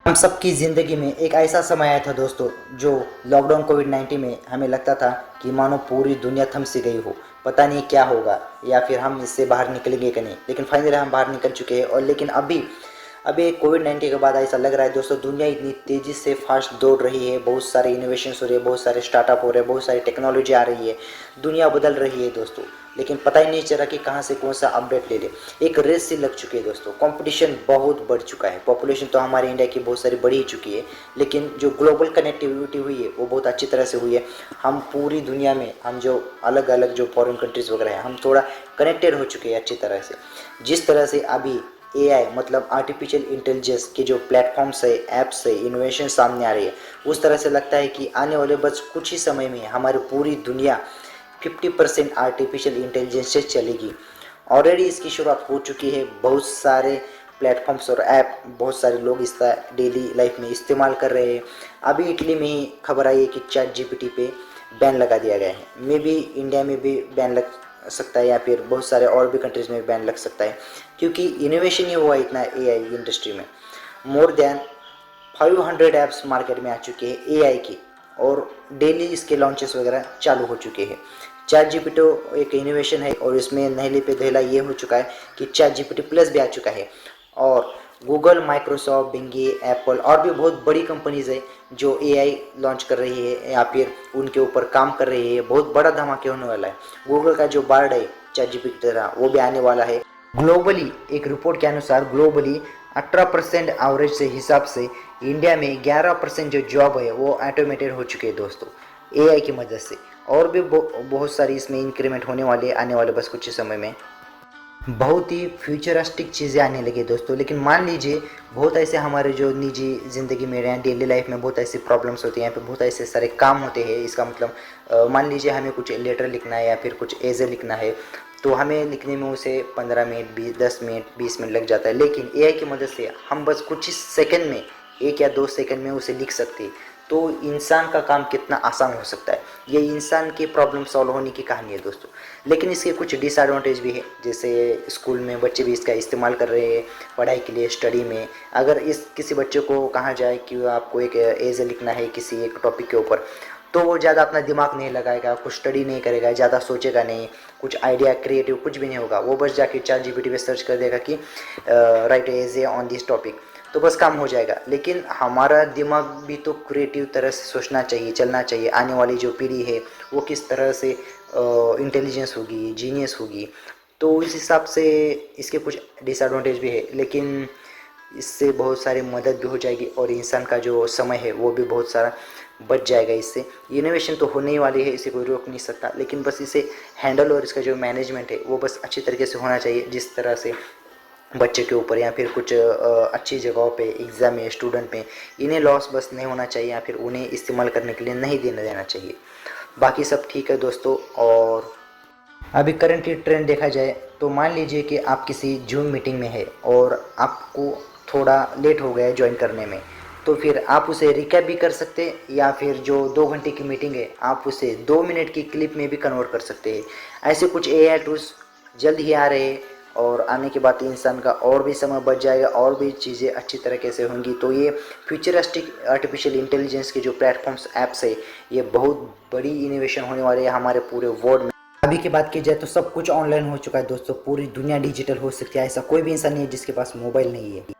हम सबकी ज़िंदगी में एक ऐसा समय आया था दोस्तों, जो लॉकडाउन कोविड-19 में हमें लगता था कि मानो पूरी दुनिया थम सी गई हो। पता नहीं क्या होगा या फिर हम इससे बाहर निकलेंगे कि नहीं। लेकिन फाइनली हम बाहर निकल चुके हैं। और लेकिन अभी कोविड-19 के बाद ऐसा लग रहा है दोस्तों, दुनिया इतनी तेज़ी से फास्ट दौड़ रही है, बहुत सारे इनोवेशंस हो रहे हैं, बहुत सारे स्टार्टअप हो रहे हैं, बहुत सारी टेक्नोलॉजी आ रही है, दुनिया बदल रही है दोस्तों। लेकिन पता ही नहीं चल रहा कि कहाँ से कौन सा अपडेट ले ले। एक रेस सी लग चुकी है दोस्तों, कंपटीशन बहुत बढ़ चुका है। पॉपुलेशन तो हमारे इंडिया की बहुत सारी बढ़ ही चुकी है, लेकिन जो ग्लोबल कनेक्टिविटी हुई है वो बहुत अच्छी तरह से हुई है। हम पूरी दुनिया में, हम जो अलग अलग जो फॉरेन कंट्रीज़ वगैरह हैं, हम थोड़ा कनेक्टेड हो चुके हैं अच्छी तरह से। जिस तरह से अभी एआई मतलब आर्टिफिशियल इंटेलिजेंस के जो प्लेटफॉर्म्स है, ऐप्स है, इनोवेशन सामने आ रही है, उस तरह से लगता है कि आने वाले बस कुछ ही समय में हमारी पूरी दुनिया 50% आर्टिफिशियल इंटेलिजेंस से चलेगी। ऑलरेडी इसकी शुरुआत हो चुकी है। बहुत सारे प्लेटफॉर्म्स और ऐप, बहुत सारे लोग इसका डेली लाइफ में इस्तेमाल कर रहे हैं। अभी इटली में ही खबर आई है कि चैट जीपीटी पे बैन लगा दिया गया है। मे बी इंडिया में भी बैन लग सकता है या फिर बहुत सारे और भी कंट्रीज़ में बैन लग सकता है, क्योंकि इनोवेशन ही हुआ इतना एआई इंडस्ट्री में। मोर देन 500 ऐप्स मार्केट में आ चुके हैं एआई की, और डेली इसके लॉन्चेस वगैरह चालू हो चुके हैं। चैट जीपीटी एक इनोवेशन है, और इसमें नहले पे दहला ये हो चुका है कि चैट जीपीटी प्लस भी आ चुका है। और गूगल, माइक्रोसॉफ्ट, बिंगी, एप्पल और भी बहुत बड़ी कंपनीज है जो एआई लॉन्च कर रही है या फिर उनके ऊपर काम कर रही है। बहुत बड़ा धमाके होने वाला है। गूगल का जो बार्ड है चैट जीपीटी की तरह, वो भी आने वाला है। ग्लोबली एक रिपोर्ट के अनुसार ग्लोबली 18% एवरेज से हिसाब से इंडिया में 11% जो जॉब है वो ऑटोमेटेड हो चुके हैं दोस्तों, एआई की मदद से। और भी बहुत सारी इसमें इंक्रीमेंट होने वाले आने वाले बस कुछ ही समय में। बहुत ही फ्यूचरिस्टिक चीज़ें आने लगी दोस्तों। लेकिन मान लीजिए बहुत ऐसे हमारे जो निजी ज़िंदगी में रहें, डेली लाइफ में बहुत ऐसी प्रॉब्लम्स होती हैं, यहाँ पे बहुत ऐसे सारे काम होते हैं। इसका मतलब मान लीजिए हमें कुछ लेटर लिखना है या फिर कुछ एजे लिखना है, तो हमें लिखने में उसे 15 मिनट 10 मिनट 20 मिनट लग जाता है। लेकिन एआई की मदद से हम बस कुछ ही सेकंड में, 1 या 2 सेकंड में उसे लिख सकते हैं। तो इंसान का काम कितना आसान हो सकता है। ये इंसान की प्रॉब्लम सॉल्व होने की कहानी है दोस्तों। लेकिन इसके कुछ डिसएडवांटेज भी है, जैसे स्कूल में बच्चे भी इसका इस्तेमाल कर रहे हैं पढ़ाई के लिए, स्टडी में। अगर इस किसी बच्चे को कहा जाए कि आपको एक एजे लिखना है किसी एक टॉपिक के ऊपर, तो वो ज़्यादा अपना दिमाग नहीं लगाएगा, कुछ स्टडी नहीं करेगा, ज़्यादा सोचेगा नहीं, कुछ आइडिया क्रिएटिव कुछ भी नहीं होगा। वो बस जाके चैट जीपीटी पे सर्च कर देगा कि right AJ on this topic, तो बस काम हो जाएगा। लेकिन हमारा दिमाग भी तो क्रिएटिव तरह से सोचना चाहिए, चलना चाहिए। आने वाली जो पीढ़ी है वो किस तरह से इंटेलिजेंस होगी, जीनियस होगी। तो इस हिसाब से इसके कुछ डिसएडवांटेज भी है, लेकिन इससे बहुत सारी मदद भी हो जाएगी और इंसान का जो समय है वो भी बहुत सारा बच जाएगा। इससे इनोवेशन तो होने ही वाली है, इसे कोई रोक नहीं सकता। लेकिन बस इसे हैंडल और इसका जो मैनेजमेंट है वो बस अच्छी तरीके से होना चाहिए, जिस तरह से बच्चे के ऊपर या फिर कुछ अच्छी जगहों पे एग्ज़ाम में, स्टूडेंट में इन्हें लॉस बस नहीं होना चाहिए या फिर उन्हें इस्तेमाल करने के लिए नहीं देना देना चाहिए। बाकी सब ठीक है दोस्तों। और अभी करंट ट्रेंड देखा जाए तो मान लीजिए कि आप किसी जूम मीटिंग में है और आपको थोड़ा लेट हो गया ज्वाइन करने में, तो फिर आप उसे रिकैप भी कर सकते हैं, या फिर जो 2 घंटे की मीटिंग है आप उसे 2 मिनट की क्लिप में भी कन्वर्ट कर सकते हैं। ऐसे कुछ एआई टूल्स जल्द ही आ रहे हैं, और आने के बाद इंसान का और भी समय बच जाएगा, और भी चीज़ें अच्छी तरीके से होंगी। तो ये फ्यूचरिस्टिक आर्टिफिशियल इंटेलिजेंस के जो प्लेटफॉर्म्स ऐप्स है, ये बहुत बड़ी इनोवेशन होने वाली है हमारे पूरे वर्ल्ड में। अभी की बात की जाए तो सब कुछ ऑनलाइन हो चुका है दोस्तों। पूरी दुनिया डिजिटल हो सकती है, ऐसा कोई भी इंसान नहीं है जिसके पास मोबाइल नहीं है।